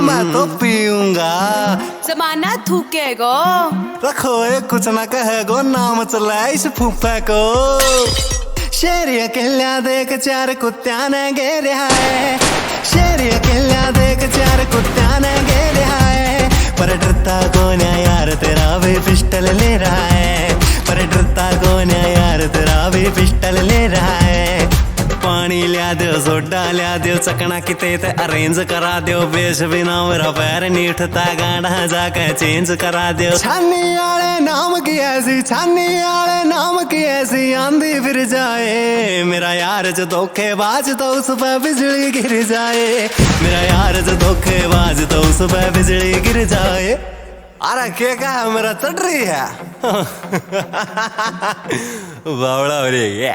मैं तो पीऊंगा। जमाना थूकेगो। रखो ये कुछ ना कहेगो, नाम चला इस फूफे को। शेर अकेला देख चार कुत्त्या ने घेरा है, शेर अकेला देख चार कुत्त्या ने घेरा है। पर डरता कौन है यार तेरा भी पिस्टल ले रहा है, पर डरता कौन है यार तेरा भी पिस्टल ले रहा है। पानी लिया दो, सोडा लिया दो, चकना किते ते अरेंज करा दो। बेश बिना मेरा पैर नहीं उठता, गाना जाके चेंज करा दो। छानी आले नाम की ऐसी, छानी आले नाम की ऐसी आंधी फिर जाए। मेरा यार जो धोखेबाज तो उस पर बिजली गिर जाए, मेरा यार जो धोखेबाज तो उस पर बिजली गिर जाए। अरे क्या कहा मेरा चढ़ रही है बावड़ा हो रही है।